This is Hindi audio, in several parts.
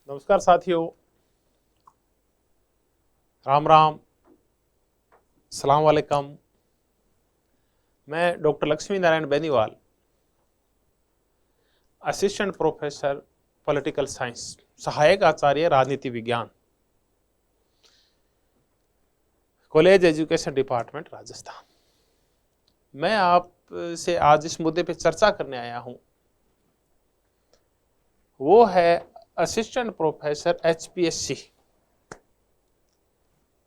नमस्कार साथियों, राम राम, सलाम वालेकुम। मैं doctor Lakshmi Narayan Beniwal, assistant professor political science, सहायक आचार्य राजनीति विज्ञान, कॉलेज एजुकेशन डिपार्टमेंट, राजस्थान। मैं आपसे आज इस मुद्दे पर चर्चा करने आया हूं, वो है assistant professor HPSC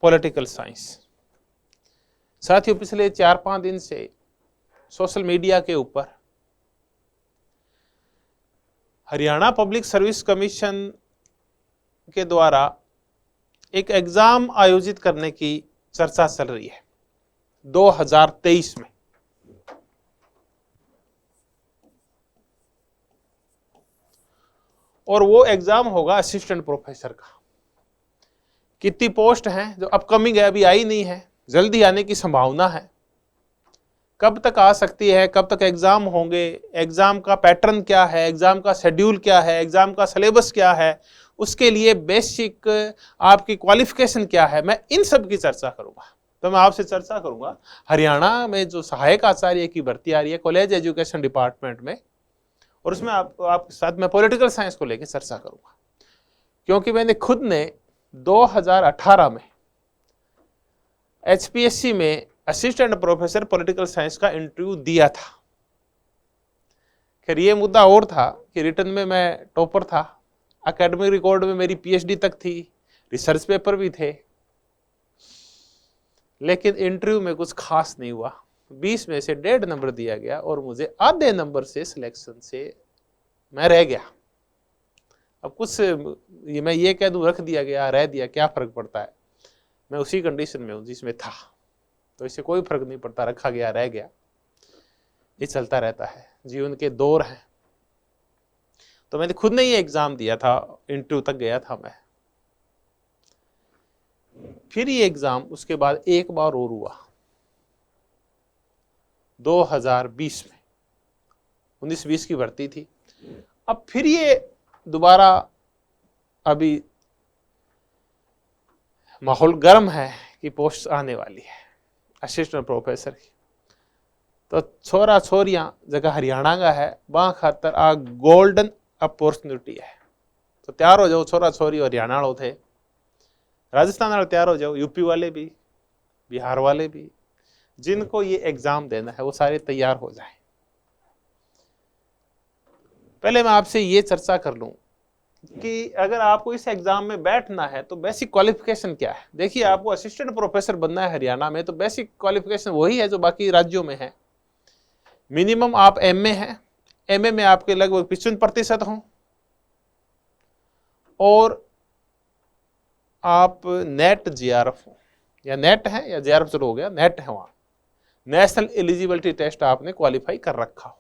political science. साथियों, पिछले 4-5 दिन से सोशल मीडिया के ऊपर हरियाणा पब्लिक सर्विस कमीशन के द्वारा एक एग्जाम आयोजित करने की चर्चा चल रही है 2023 में। और वो एग्जाम होगा असिस्टेंट प्रोफेसर का। कितनी पोस्ट हैं जो अपकमिंग है, अभी आई नहीं है, जल्दी आने की संभावना है। कब तक आ सकती है, कब तक एग्जाम होंगे, एग्जाम का पैटर्न क्या है, एग्जाम का शेड्यूल क्या है, एग्जाम का सिलेबस क्या है, उसके लिए बेसिक आपकी क्वालिफिकेशन क्या है, मैं इन सब की चर्चा करूंगा। तो मैं आपसे चर्चा करूंगा हरियाणा में जो सहायक आचार्य की भर्ती आ रही है कॉलेज एजुकेशन डिपार्टमेंट में, और उसमें आपके साथ मैं पॉलिटिकल साइंस को लेकर चर्चा करूंगा। क्योंकि मैंने खुद ने 2018 में HPSC में असिस्टेंट प्रोफेसर पॉलिटिकल साइंस का इंटरव्यू दिया था। खैर ये मुद्दा और था कि रिटर्न में मैं टॉपर था, एकेडमिक रिकॉर्ड में मेरी PhD तक थी, रिसर्च पेपर भी थे, लेकिन इंटरव्यू में कुछ खास नहीं हुआ। 20 में से 1.5 नंबर दिया गया और मुझे आधे नंबर से सिलेक्शन से मैं रह गया। अब कुछ मैं ये कह दूं रख दिया गया, रह दिया, क्या फर्क पड़ता है, मैं उसी कंडीशन में हूं जिसमें था, तो इससे कोई फर्क नहीं पड़ता, रखा गया रह गया, ये चलता रहता है, जीवन के दौर हैं। तो मैंने खुद ने ये एग्जाम दिया था, इंटरव्यू तक गया था मैं। फिर ये एग्जाम उसके बाद एक बार और हुआ 2020 में, 19-20 की भर्ती थी। अब फिर ये दोबारा, अभी माहौल गर्म है कि पोस्ट आने वाली है असिस्टेंट प्रोफेसर की। तो छोरा छोरियां जगह हरियाणा का है, वहां खातर आ गोल्डन अपॉर्चुनिटी है। तो तैयार हो जाओ, छोरा छोरी हरियाणा वालों थे, राजस्थान वाले तैयार हो जाओ, यूपी वाले भी, बिहार वाले भी, जिनको ये एग्जाम देना है वो सारे तैयार हो जाए। पहले मैं आपसे ये चर्चा कर लूं कि अगर आपको इस एग्जाम में बैठना है तो बेसिक क्वालिफिकेशन क्या है। देखिए, आपको असिस्टेंट प्रोफेसर बनना है हरियाणा में, तो बेसिक क्वालिफिकेशन वही है जो बाकी राज्यों में है। मिनिमम आप MA हैं, MA में आपके लगभग 55% हों, और आप नेट JRF हो, या नेट है या JRF चलो हो गया, नेट है, वहां नेशनल एलिजिबिलिटी टेस्ट आपने क्वालिफाई कर रखा हो।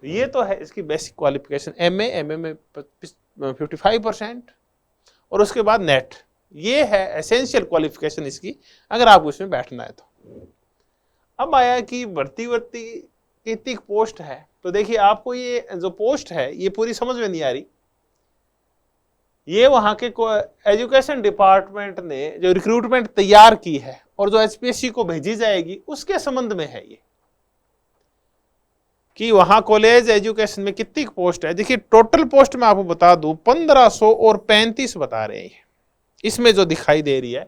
तो ये तो है इसकी बेसिक क्वालिफिकेशन। MA में 55% और उसके बाद नेट, ये है एसेंशियल क्वालिफिकेशन इसकी, अगर आपको इसमें बैठना है तो। अब आया कि भर्ती कितनी पोस्ट है। तो देखिए, आपको ये जो पोस्ट है ये पूरी समझ में नहीं आ रही। ये वहां के एजुकेशन डिपार्टमेंट ने जो रिक्रूटमेंट तैयार की है और जो HPSC को भेजी जाएगी उसके संबंध में है ये, कि वहां कॉलेज एजुकेशन में कितनी पोस्ट है। देखिए, टोटल पोस्ट मैं आपको बता दूं 1500 और 35 बता रहे हैं। इसमें जो दिखाई दे रही है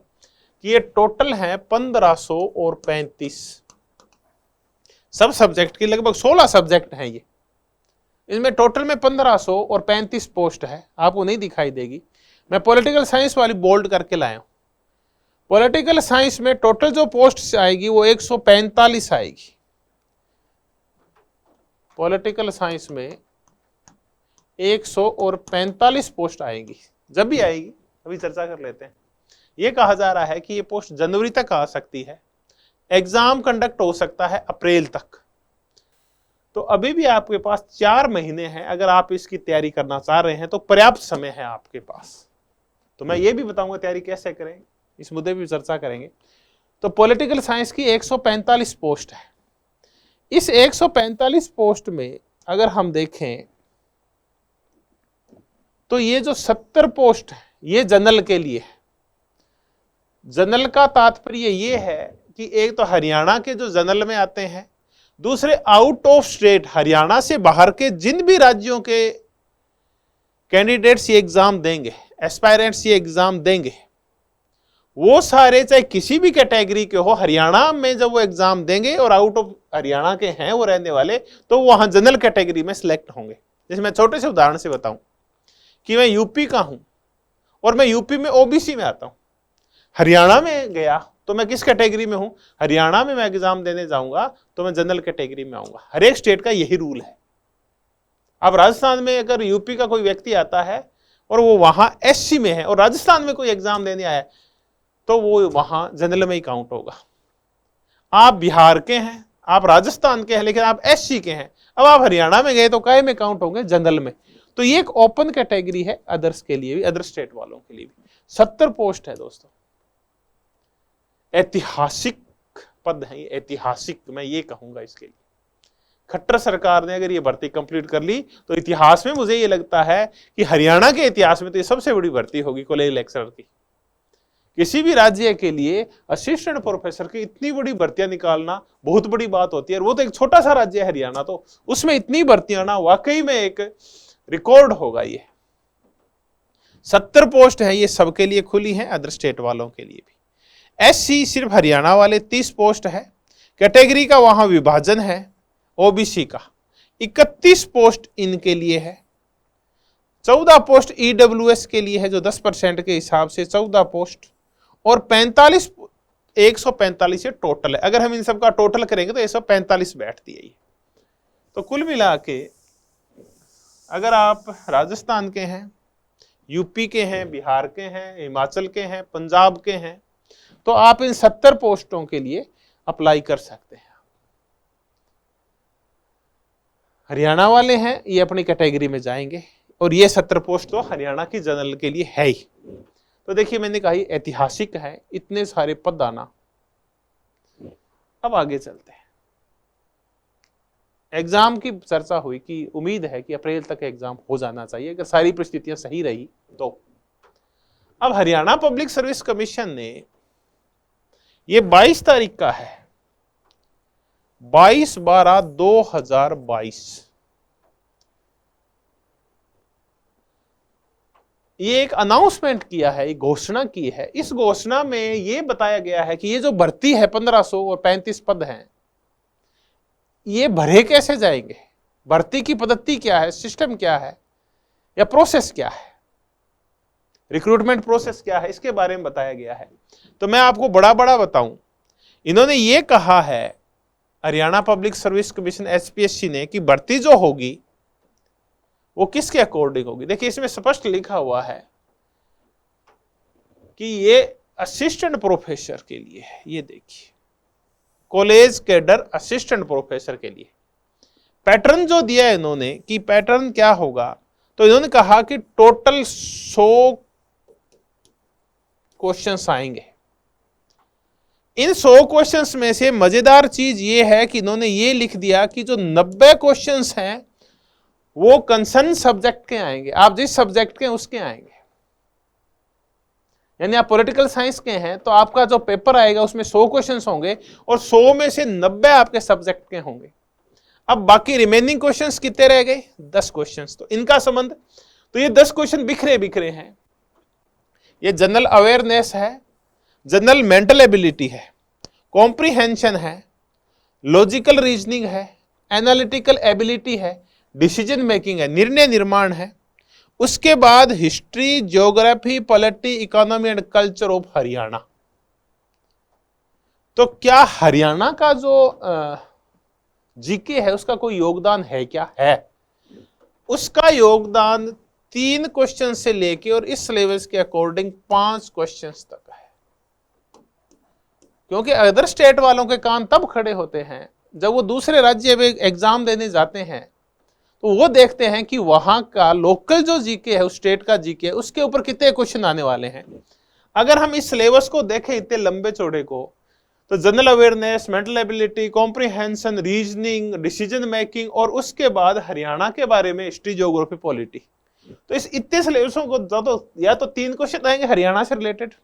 कि ये टोटल है 1500 और 35, सब सब्जेक्ट की लगभग 16 सब्जेक्ट हैं ये। इसमें टोटल में 1500 और 35 पोस्ट है, आपको नहीं दिखाई देगी। मैं पॉलिटिकल साइंस वाली बोल्ड करके लाया हूं। पॉलिटिकल साइंस में टोटल जो पोस्ट आएगी वो 145 आएगी। पॉलिटिकल साइंस में 145 पोस्ट आएगी। जब भी आएगी अभी चर्चा कर लेते हैं। ये कहा जा रहा है कि ये पोस्ट जनवरी तक आ सकती है, एग्जाम कंडक्ट हो सकता है अप्रैल तक। तो अभी भी आपके पास 4 महीने हैं, अगर आप इसकी तैयारी करना चाह रहे हैं तो पर्याप्त समय है आपके पास। तो मैं ये भी बताऊंगा तैयारी कैसे करें, इस मुद्दे पर भी चर्चा करेंगे। तो पॉलिटिकल साइंस की 145 पोस्ट है। इस 145 पोस्ट में अगर हम देखें तो ये जो 70 पोस्ट है ये जनरल के लिए है। जनरल का तात्पर्य ये है कि एक तो हरियाणा के जो जनरल में आते हैं, दूसरे आउट ऑफ स्टेट हरियाणा से बाहर के जिन भी राज्यों के कैंडिडेट्स ये एग्जाम देंगे, एस्पायरेंट्स ये एग्जाम देंगे, वो सारे चाहे किसी भी कैटेगरी के हो, हरियाणा में जब वो एग्जाम देंगे और आउट ऑफ हरियाणा के हैं वो रहने वाले, तो वहां जनरल कैटेगरी में सिलेक्ट होंगे। जैसे मैं छोटे से उदाहरण से बताऊं कि मैं यूपी का हूं और मैं यूपी में ओबीसी में आता हूं, हरियाणा में गया तो मैं किस कैटेगरी में हूं? हरियाणा में मैं एग्जाम देने जाऊंगा तो मैं जनरल कैटेगरी में आऊंगा। हर एक स्टेट का यही रूल है। अब राजस्थान में अगर यूपी का कोई व्यक्ति आता है और वो वहां एससी में है और राजस्थान में कोई एग्जाम देने आया है, तो वो वहां जनरल में ही काउंट होगा। आप बिहार के हैं, आप राजस्थान के हैं, लेकिन आप एससी के हैं, अब आप हरियाणा में गए तो काहे में काउंट होंगे? जनरल में। तो ये एक ओपन कैटेगरी है अदर्स के लिए भी, अदर स्टेट वालों के लिए भी। 70 पोस्ट है दोस्तों, ऐतिहासिक पद है, ऐतिहासिक मैं ये कहूंगा इसके लिए। खट्टर सरकार ने अगर ये भर्ती कंप्लीट कर ली तो इतिहास में मुझे ये लगता है कि हरियाणा के इतिहास में तो ये सबसे बड़ी भर्ती होगी कॉलेज लेक्चरर की। किसी भी राज्य के लिए असिस्टेंट प्रोफेसर की इतनी बड़ी भर्तियां निकालना बहुत बड़ी बात होती है। वो तो एक छोटा सा राज्य है हरियाणा, तो उसमें इतनी भर्तियां ना वाकई में एक रिकॉर्ड होगा। ये 70 पोस्ट है, ये सबके लिए खुली है, अदर स्टेट वालों के लिए भी। एससी सिर्फ हरियाणा वाले 30 पोस्ट है। कैटेगरी का वहां विभाजन है। ओबीसी का 31 पोस्ट इनके लिए है। 14 पोस्ट ईडब्ल्यूएस के लिए है, जो 10% के हिसाब से 14 पोस्ट, और 145 ये टोटल है। अगर हम इन सब का टोटल करेंगे तो 145 बैठती है ये। तो कुल मिला के अगर आप राजस्थान के हैं, यूपी के हैं, बिहार के हैं, हिमाचल के हैं, पंजाब के हैं, तो आप इन 70 पोस्टों के लिए अप्लाई कर सकते हैं। हरियाणा वाले हैं, ये अपनी कैटेगरी में जाएंगे, और ये 70 पोस्ट तो हरियाणा की जनरल के लिए है ही। तो देखिए, मैंने कहा ऐतिहासिक है, इतने सारे पद आना। अब आगे चलते हैं। एग्जाम की चर्चा हुई कि उम्मीद है कि अप्रैल तक एग्जाम हो जाना चाहिए अगर सारी परिस्थितियां सही रही तो। अब हरियाणा पब्लिक सर्विस कमीशन ने ये 22 तारीख का है, 22/12/2022, ये एक अनाउंसमेंट किया है, एक घोषणा की है। इस घोषणा में ये बताया गया है कि ये जो भर्ती है 1500 और 35 पद हैं, ये भरे कैसे जाएंगे, भर्ती की पद्धति क्या है, सिस्टम क्या है, या प्रोसेस क्या है, रिक्रूटमेंट प्रोसेस क्या है, इसके बारे में बताया गया है। तो मैं आपको बड़ा बताऊं, इन्होंने ये कहा है, Haryana public service commission HPSC ने, कि भर्ती जो होगी वो किसके अकॉर्डिंग होगी। देखिए, इसमें स्पष्ट लिखा हुआ है कि ये असिस्टेंट प्रोफेसर के लिए है। ये देखिए, कॉलेज कैडर असिस्टेंट प्रोफेसर के लिए पैटर्न जो दिया है इन्होंने, कि पैटर्न क्या होगा, तो इन्होंने कहा कि टोटल 100 क्वेश्चंस आएंगे। इन 100 क्वेश्चंस में से मजेदार चीज ये है कि इन्होंने ये लिख दिया कि जो 90 क्वेश्चंस हैं वो कंसर्न सब्जेक्ट के आएंगे। आप जिस सब्जेक्ट के हैं उसके आएंगे। यानी आप पॉलिटिकल साइंस के हैं तो आपका जो पेपर आएगा उसमें 100 क्वेश्चंस होंगे और 100 में से 90 आपके सब्जेक्ट के होंगे। अब बाकी रिमेनिंग क्वेश्चंस कितने रह गए? 10 क्वेश्चंस। तो इनका संबंध, तो ये 10 क्वेश्चन बिखरे हैं। ये जनरल अवेयरनेस है, जनरल मेंटल एबिलिटी है, कॉम्प्रिहेंशन है, लॉजिकल रीजनिंग है, एनालिटिकल एबिलिटी है, डिसीजन मेकिंग है, निर्णय निर्माण है। उसके बाद history, geography, polity, economy and culture of Haryana. तो क्या हरियाणा का जो जीके है उसका कोई योगदान है क्या? है। उसका योगदान 3 क्वेश्चन से लेके और इस सिलेबस के अकॉर्डिंग 5 क्वेश्चंस तक है। क्योंकि अदर स्टेट वालों के कान तब खड़े होते हैं जब वो दूसरे राज्य में एग्जाम देने जाते हैं, तो वो देखते हैं कि वहां का लोकल जो जीके है, उस स्टेट का जीके है, उसके ऊपर कितने क्वेश्चन आने वाले हैं। अगर हम इस सिलेबस को देखें इतने लंबे चौड़े को, तो general awareness, mental ability, comprehension, reasoning, decision making, और उसके बाद हरियाणा के बारे में हिस्ट्री, ज्योग्राफी, पॉलिटी, तो इस इतने सिलेबसों को या तो 3 क्वेश्चन आएंगे हरियाणा से रिलेटेड,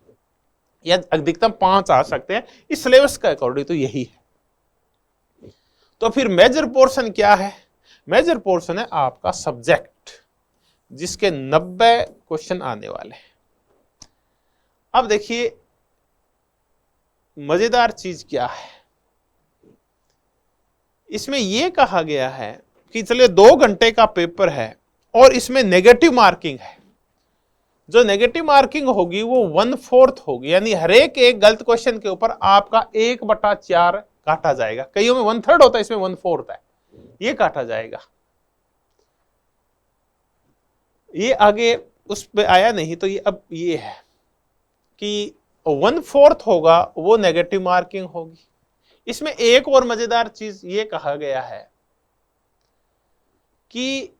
या अधिकतम 5 आ सकते हैं इस सिलेबस के अकॉर्डिंग, तो यही है। तो फिर मेजर पोर्शन क्या है? मेजर पोर्शन है आपका सब्जेक्ट, जिसके 90 क्वेश्चन आने वाले हैं। अब देखिए मजेदार चीज क्या है, इसमें यह कहा गया है कि चलिए 2 घंटे का पेपर है और इसमें नेगेटिव मार्किंग है। जो नेगेटिव मार्किंग होगी वो 1/4 होगी, यानी हर एक गलत क्वेश्चन के ऊपर आपका 1/4 काटा जाएगा। कईयों में 1/3 होता है, इसमें 1/4 है, ये काटा जाएगा। ये आगे उस पे आया नहीं, तो ये अब ये है कि 1/4 होगा वो नेगेटिव मार्किंग होगी। इसमें एक और मजेदार चीज ये कहा गया है कि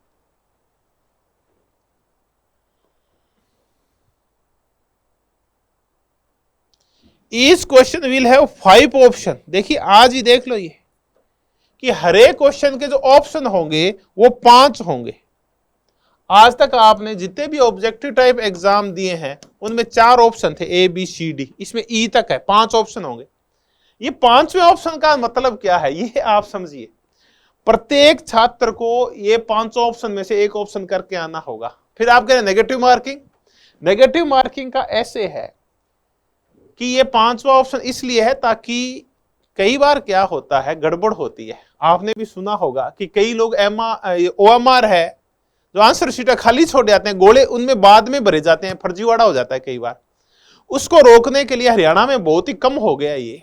each question will have 5 option. देखिए आज ही देख लो ये कि हर एक क्वेश्चन के जो ऑप्शन होंगे वो 5 होंगे। आज तक आपने जितने भी ऑब्जेक्टिव टाइप एग्जाम दिए हैं उनमें 4 ऑप्शन थे, ए बी सी डी, इसमें ई तक है, 5 ऑप्शन होंगे। ये 5वें ऑप्शन का मतलब क्या है ये आप समझिए। प्रत्येक छात्र को ये 5 ऑप्शन में से एक ऑप्शन करके आना होगा। फिर आप कह रहे हैं नेगेटिव मार्किंग, नेगेटिव मार्किंग का ऐसे है कि ये 5वां ऑप्शन इसलिए है ताकि कई बार क्या होता है, गड़बड़ होती है। आपने भी सुना होगा कि कई लोग OMR है जो आंसर शीट खाली छोड़ जाते हैं, गोले उनमें बाद में भरे जाते हैं, फर्जीवाड़ा हो जाता है कई बार। उसको रोकने के लिए हरियाणा में बहुत ही कम हो गया ये।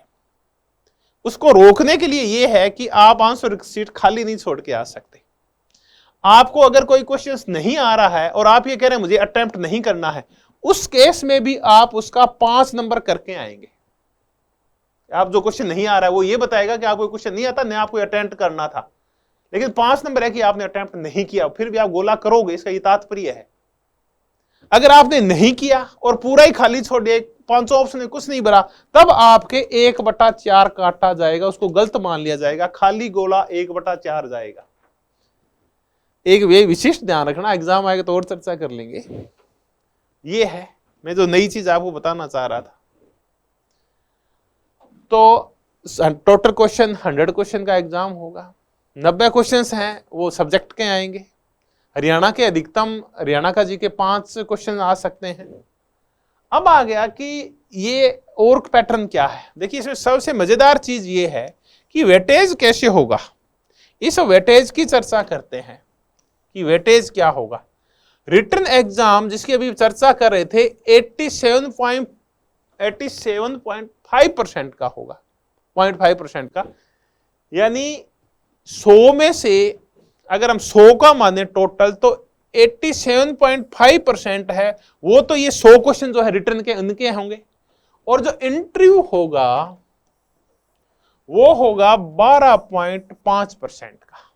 उसको रोकने के लिए ये है कि आप आंसर शीट खाली नहीं छोड़ के आ सकते। आपको अगर कोई क्वेश्चन नहीं आ रहा है और आप ये कह रहे हैं मुझे अटेम्प्ट नहीं करना है, उस केस में भी आप उसका 5 नंबर करके आएंगे। आप जो क्वेश्चन नहीं आ रहा है वो ये बताएगा कि आपको क्वेश्चन नहीं आता, नहीं आपको अटेम्प्ट करना था, लेकिन 5 नंबर है कि आपने अटेम्प्ट नहीं किया, फिर भी आप गोला करोगे, इसका ये तात्पर्य है। अगर आपने नहीं किया और पूरा ही खाली छोड़ दिया, 500 ऑप्शन में कुछ नहीं भरा, तब आपके 1/4 काटा जाएगा, उसको गलत मान लिया जाएगा, खाली गोला 1/4 जाएगा। एक वे विशिष्ट ध्यान रखना, एग्जाम आएगा तो और चर्चा कर लेंगे। ये है मैं जो नई चीज आपको बताना चाह रहा था। तो टोटल क्वेश्चन 100 क्वेश्चन का एग्जाम होगा। 90 क्वेश्चंस हैं वो सब्जेक्ट के आएंगे। हरियाणा के अधिकतम, हरियाणा का जी के 5 क्वेश्चन आ सकते हैं। अब आ गया कि ये और पैटर्न क्या है। देखिए इसमें सबसे मजेदार चीज ये है कि वेटेज कैसे होगा। इस वेटेज की चर्चा करते हैं कि वेटेज क्या होगा। रिटन एग्जाम जिसकी अभी चर्चा कर रहे थे 87.5% का होगा, 0.5% का, यानी 100 में से अगर हम 100 का माने टोटल तो 87.5% है वो तो ये 100 क्वेश्चन जो है रिटर्न के उनके होंगे, और जो इंटरव्यू होगा वो होगा 12.5% का,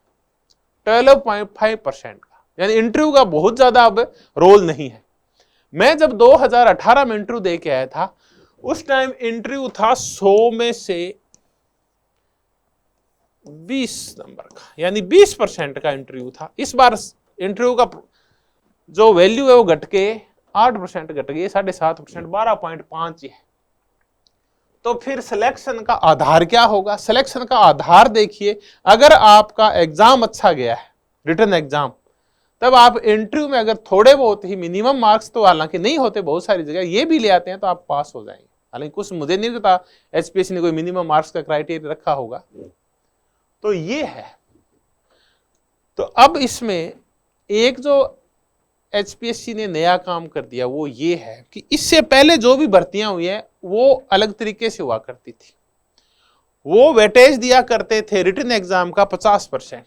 12.5% का, यानी इंटरव्यू का बहुत ज्यादा अब रोल नहीं है। मैं जब 2018 में इंटरव्यू दे के आया था उस टाइम इंटरव्यू था 100 में से 20 नंबर का, यानी 20% का इंटरव्यू था। इस बार इंटरव्यू का जो वैल्यू है वो घट के 8% घट गई, 7.5%, 12.5 ही है। तो फिर सिलेक्शन का आधार क्या होगा? सिलेक्शन का आधार देखिए, अगर आपका एग्जाम अच्छा गया है, रिटन एग्जाम, तब आप इंटरव्यू में अगर थोड़े बहुत ही मिनिमम मार्क्स तो हालांकि नहीं होते, बहुत सारी जगह ये भी ले आते हैं, तो आप पास हो जाएंगे। हालांकि कुछ मुझे नहीं पता HPSC ने कोई मिनिमम मार्क्स का क्राइटेरिया रखा होगा। तो ये है। तो अब इसमें एक जो HPSC ने नया काम कर दिया वो ये है कि इससे पहले जो भी भर्तियां हुई है वो अलग तरीके से हुआ करती थी। वो वेटेज दिया करते थे रिटन एग्जाम का 50%,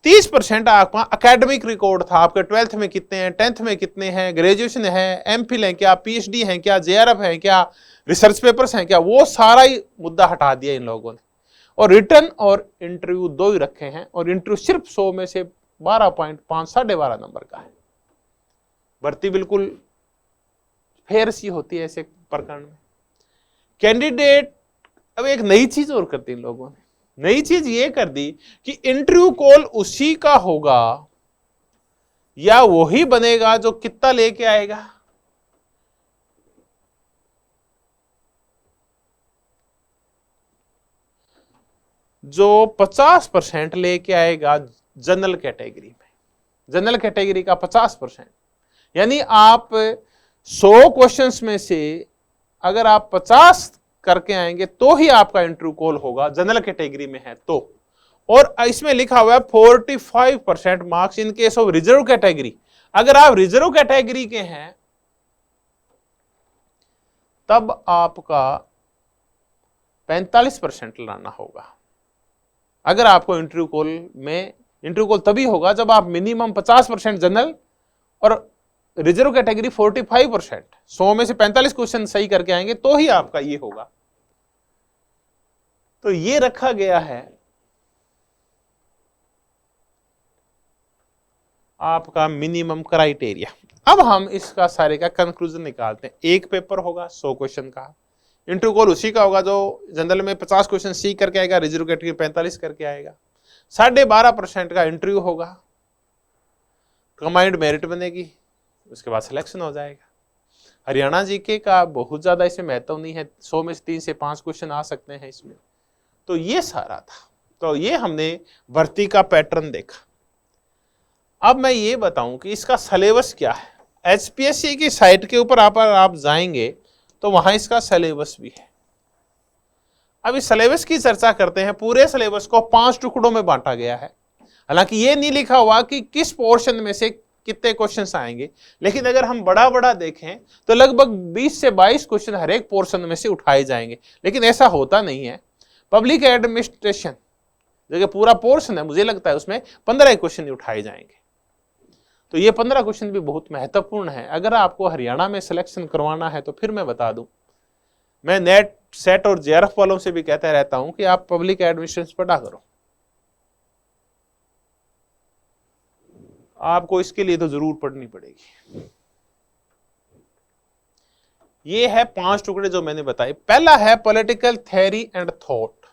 30% आपका एकेडमिक रिकॉर्ड था, आपके 12th में कितने हैं, 10th में कितने हैं, ग्रेजुएशन है, MPhil है क्या, PhD है क्या, JRF है क्या, रिसर्च पेपर्स हैं क्या, वो सारा ही मुद्दा हटा दिया इन लोगों ने, और रिटन और इंटरव्यू 2 ही रखे हैं, और इंटरव्यू सिर्फ 100 में से 12.5, 12.5 नंबर का है। भर्ती बिल्कुल फेयर सी होती है ऐसे प्रकरण में। कैंडिडेट अब एक नई चीज और कर दी इन लोगों ने, नई चीज ये कर दी कि इंटरव्यू कॉल उसी का होगा या वही बनेगा जो कितना लेके आएगा? जो 50% लेके आएगा जनरल कैटेगरी में। जनरल कैटेगरी का 50%, यानी आप 100 क्वेश्चंस में से अगर आप 50 करके आएंगे तो ही आपका इंटरव्यू कॉल होगा, जनरल कैटेगरी में है तो। और इसमें लिखा हुआ है 45% marks in case of reserve category. अगर आप रिजर्व कैटेगरी के हैं तब आपका 45% लाना होगा। अगर आपको इंटरव्यू कॉल तभी होगा जब आप मिनिमम 50% जनरल और रिजर्व कैटेगरी 45%, 100 में से 45 क्वेश्चन सही करके आएंगे तो ही आपका ये होगा। तो ये रखा गया है आपका मिनिमम क्राइटेरिया। अब हम इसका सारे का कंक्लूजन निकालते हैं। एक पेपर होगा 100 क्वेश्चन का, इंटरव्यू कॉल उसी का होगा जो जनरल में 50 क्वेश्चन सी करके आएगा, रिजर्व कैटेगरी 45 करके आएगा। 12.5% का इंटरव्यू होगा, कंबाइंड मेरिट बनेगी, उसके बाद सिलेक्शन हो जाएगा। हरियाणा जीके का बहुत ज्यादा इसमें महत्व नहीं है, 100 में से 3 से 5 क्वेश्चन आ सकते हैं इसमें। तो ये सारा था, तो ये हमने भर्ती का पैटर्न देखा। अब मैं ये बताऊं कि इसका सिलेबस क्या है। एचपीएससी की साइट के ऊपर आप जाएंगे तो वहां इसका सिलेबस भी है। अब इस सिलेबस की चर्चा करते हैं। पूरे सिलेबस को 5 टुकड़ों में बांटा गया है। हालांकि ये नहीं लिखा हुआ कि किस पोर्शन में से कितने क्वेश्चंस आएंगे, लेकिन अगर हम बड़ा देखें तो लगभग 20 से 22 क्वेश्चन हर एक पोर्शन में से उठाए जाएंगे। लेकिन ऐसा होता नहीं है। पब्लिक एडमिनिस्ट्रेशन जो पूरा पोर्शन है, मुझे लगता है उसमें 15 क्वेश्चन ही उठाए जाएंगे। तो ये 15 क्वेश्चन भी बहुत महत्वपूर्ण है। अगर आपको हरियाणा में सिलेक्शन करवाना है तो फिर मैं बता दूं, मैं नेट सेट और जेआरएफ वालों से भी कहता रहता हूं कि आप पब्लिक एडमिनिस्ट्रेशन पढ़ा करो। आपको इसके लिए तो जरूर पढ़नी पड़ेगी। ये है 5 टुकड़े जो मैंने बताए। पहला है पॉलिटिकल थ्योरी एंड थॉट।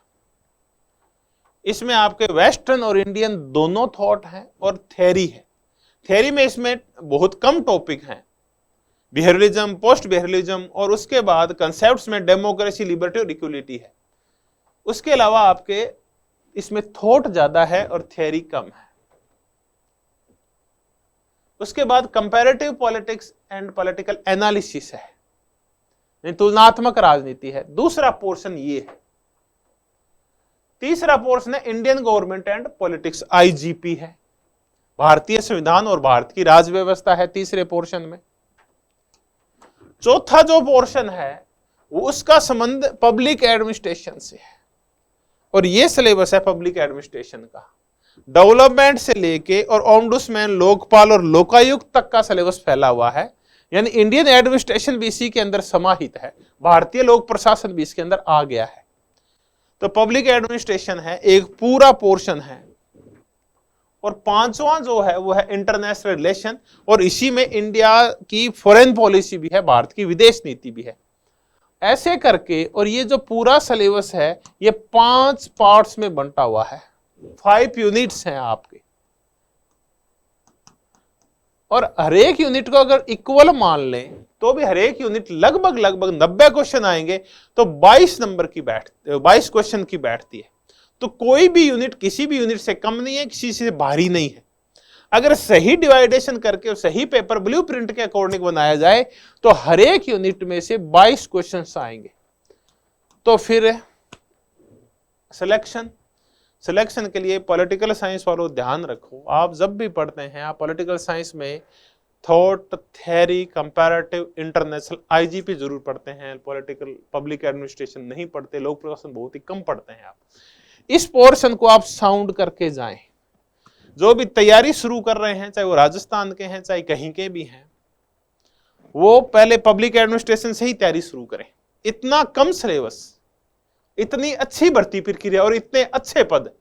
इसमें आपके वेस्टर्न और इंडियन दोनों थॉट हैं और थ्योरी है। थ्योरी में इसमें बहुत कम टॉपिक हैं, बिहेवियरलिज्म, पोस्ट बिहेवियरलिज्म, और उसके बाद कंसेप्ट्स में डेमोक्रेसी, लिबर्टी और इक्वलिटी है। उसके अलावा आपके इसमें थॉट ज्यादा है और थ्योरी कम है। उसके बाद comparative politics and political analysis है, तुलनात्मक राजनीति है। दूसरा पोर्शन ये है। तीसरा पोर्शन है Indian government and politics, IGP है। भारतीय संविधान और भारत की राज व्यवस्था है तीसरे पोर्शन में। चौथा जो पोर्शन है वो उसका संबंध पब्लिक एडमिनिस्ट्रेशन से है, और ये सिलेबस है पब्लिक एडमिनिस्ट्रेशन का। डेवलपमेंट से लेके और ओम्बुड्समैन, लोकपाल और लोकायुक्त तक का सिलेबस फैला हुआ है। यानी इंडियन एडमिनिस्ट्रेशन भी इसी के अंदर समाहित है, भारतीय लोक प्रशासन भी इसके अंदर आ गया है। तो पब्लिक एडमिनिस्ट्रेशन है, एक पूरा पोर्शन है। और पांचवा जो है वो है इंटरनेशनल रिलेशन, और इसी में इंडिया की फॉरेन पॉलिसी भी है, भारत की विदेश नीति भी है। ऐसे करके, और ये जो पूरा सिलेबस है ये 5 पार्ट्स में बंटा हुआ है। 5 यूनिट्स हैं आपके, और हर एक यूनिट को अगर इक्वल मान लें तो भी हर एक यूनिट लगभग 90 क्वेश्चन आएंगे, तो 22 क्वेश्चन की बैठती है। तो कोई भी यूनिट किसी भी यूनिट से कम नहीं है, किसी से भारी नहीं है। अगर सही डिवाइडेशन करके और सही पेपर ब्लूप्रिंट के अकॉर्डिंग बनाया जाए तो हर एक यूनिट में से 22 क्वेश्चंस आएंगे। तो फिर सिलेक्शन के लिए पॉलिटिकल साइंस वालों ध्यान रखो, आप जब भी पढ़ते हैं आप पॉलिटिकल साइंस में thought, theory, comparative, international, IGP जरूर पढ़ते हैं। पॉलिटिकल पब्लिक एडमिनिस्ट्रेशन नहीं पढ़ते, लोक प्रशासन बहुत ही कम पढ़ते हैं आप। इस पोर्शन को आप साउंड करके जाएं। जो भी तैयारी शुरू कर रहे हैं, चाहे वो राजस्थान के हैं चाहे कहीं के भी हैं, वो पहले पब्लिक एडमिनिस्ट्रेशन से ही तैयारी शुरू करें। इतना कम सिलेबस, इतनी अच्छी भर्ती प्रक्रिया और इतने अच्छे पद,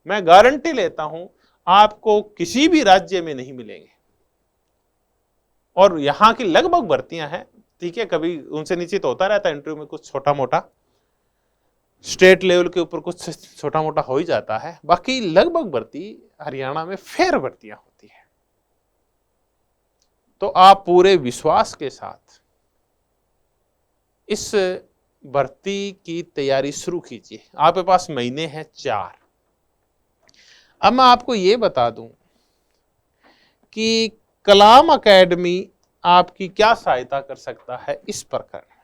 मैं गारंटी लेता हूं आपको किसी भी राज्य में नहीं मिलेंगे। और यहां की लगभग भर्तियां हैं, ठीक है, कभी उनसे नीचे तो होता रहता है इंटरव्यू में, कुछ छोटा मोटा स्टेट लेवल के ऊपर कुछ छोटा मोटा हो ही जाता है, बाकी लगभग भर्ती हरियाणा में फेयर भर्तियां होती है। तो आप पूरे विश्वास के साथ इस भर्ती की तैयारी शुरू कीजिए। आपके पास महीने हैं 4। अब मैं आपको ये बता दूं कि कलाम एकेडमी आपकी क्या सहायता कर सकता है इस प्रकरण में।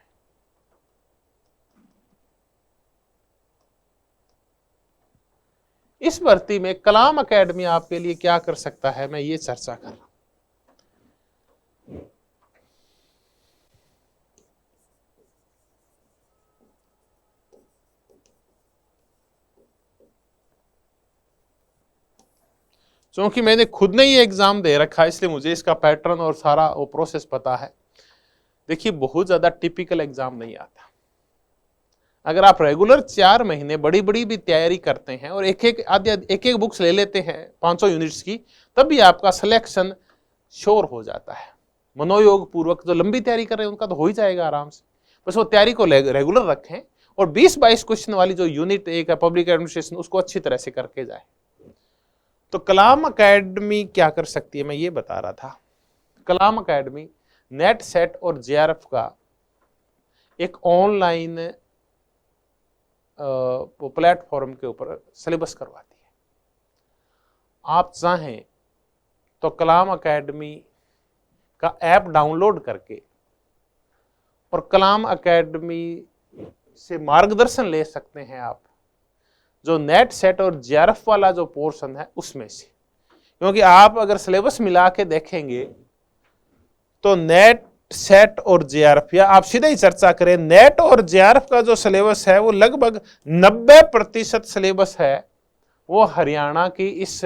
इस भर्ती में कलाम एकेडमी आपके लिए क्या कर सकता है, मैं ये चर्चा कर रहा हूं। क्योंकि मैंने खुद ने ये एग्जाम दे रखा है, इसलिए मुझे इसका पैटर्न और सारा वो प्रोसेस पता है। देखिए, बहुत ज्यादा टिपिकल एग्जाम नहीं आता। अगर आप रेगुलर 4 महीने बड़ी बड़ी भी तैयारी करते हैं और एक एक बुक्स ले लेते हैं 500 यूनिट्स की, तब भी आपका सिलेक्शन श्योर हो जाता है। मनोयोग पूर्वक जो लंबी तैयारी कर रहे हैं उनका तो हो ही जाएगा आराम से। बस वो तैयारी को रेगुलर रखें और 20-22 क्वेश्चन वाली जो यूनिट एक है पब्लिक एडमिनिस्ट्रेशन, उसको अच्छी तरह से करके जाए। तो कलाम एकेडमी क्या कर सकती है, मैं ये बता रहा था। कलाम एकेडमी नेट, सेट और जेआरएफ का एक ऑनलाइन प्लेटफॉर्म के ऊपर सिलेबस करवाती है। आप चाहें तो कलाम एकेडमी का ऐप डाउनलोड करके और कलाम एकेडमी से मार्गदर्शन ले सकते हैं आप, जो नेट, सेट और जेआरएफ वाला जो पोर्शन है उसमें से। क्योंकि आप अगर सिलेबस मिला के देखेंगे तो नेट, सेट और जेआरएफ, या आप सीधे ही चर्चा करें, नेट और जेआरएफ का जो सिलेबस है वो लगभग 90% सिलेबस है वो हरियाणा की इस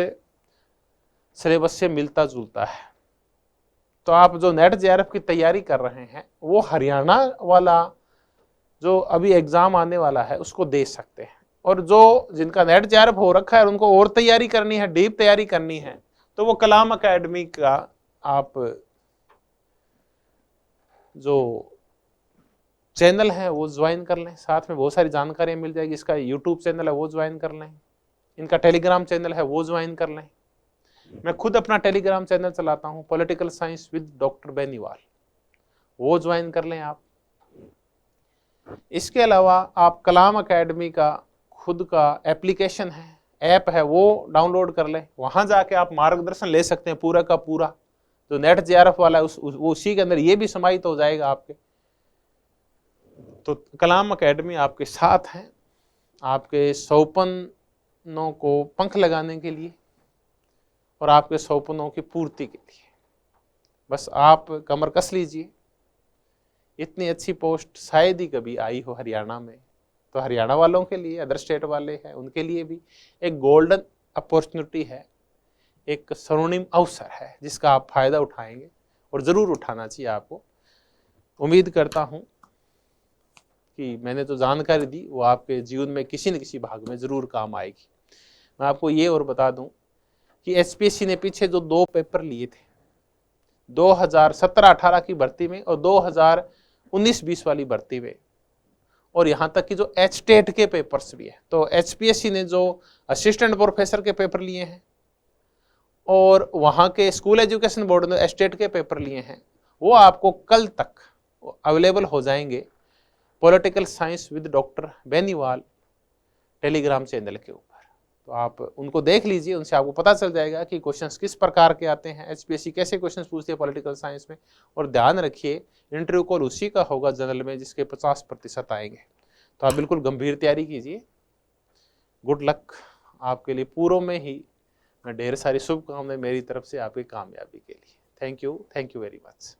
सिलेबस से मिलता जुलता है। तो आप जो नेट जेआरएफ की तैयारी कर रहे हैं वो हरियाणा वाला जो अभी एग्जाम आने वाला है उसको दे सकते हैं। और जो जिनका नेट जेआरएफ हो रखा है उनको और तैयारी करनी है, डीप तैयारी करनी है, तो वो कलाम एकेडमी का आप जो चैनल है वो ज्वाइन कर लें। साथ में बहुत सारी जानकारियां मिल जाएगी। इसका यूट्यूब चैनल है वो ज्वाइन कर लें, इनका टेलीग्राम चैनल है वो ज्वाइन कर लें। मैं खुद अपना टेलीग्राम चैनल चलाता हूं, political science with doctor Beniwal, वो ज्वाइन कर लें आप। इसके अलावा आप कलाम एकेडमी का खुद का एप्लीकेशन है, ऐप है, वो डाउनलोड कर लें। वहां जाके आप मार्गदर्शन ले सकते हैं पूरा का पूरा। जो नेट जेआरएफ वाला है वो उसी के अंदर ये भी समाहित हो जाएगा आपके। तो कलाम एकेडमी आपके साथ है, आपके सपनों को पंख लगाने के लिए और आपके सपनों की पूर्ति के लिए। बस आप कमर कस लीजिए। इतनी अच्छी पोस्ट शायद ही कभी आई हो हरियाणा में। तो हरियाणा वालों के लिए, अदर स्टेट वाले हैं उनके लिए भी एक गोल्डन अपॉर्चुनिटी है, एक स्वर्णिम अवसर है जिसका आप फायदा उठाएंगे और जरूर उठाना चाहिए आपको। उम्मीद करता हूं कि मैंने जो जानकारी दी वो आपके जीवन में किसी न किसी भाग में जरूर काम आएगी। मैं आपको ये और बता दूं कि एचपीएससी ने पीछे जो 2 पेपर लिए थे 2017-18 की भर्ती में और 2019-20 वाली भर्ती में, और यहाँ तक कि जो एचटेट के पेपर्स भी है, तो एचपीएससी ने जो असिस्टेंट प्रोफेसर के पेपर लिए हैं और वहाँ के स्कूल एजुकेशन बोर्ड ने एचटेट के पेपर लिए हैं, वो आपको कल तक अवेलेबल हो जाएंगे political science with doctor Beniwal Telegram channel के ऊपर। तो आप उनको देख लीजिए, उनसे आपको पता चल जाएगा कि क्वेश्चंस किस प्रकार के आते हैं, एचपीएससी कैसे क्वेश्चंस पूछती है पॉलिटिकल साइंस में। और ध्यान रखिए, इंटरव्यू कॉल उसी का होगा जनरल में जिसके 50% आएंगे। तो आप बिल्कुल गंभीर तैयारी कीजिए। गुड लक आपके लिए। पूर्व में ही मैं ढेर सारी शुभकामनाएं मेरी तरफ से आपकी कामयाबी के लिए। Thank you very much.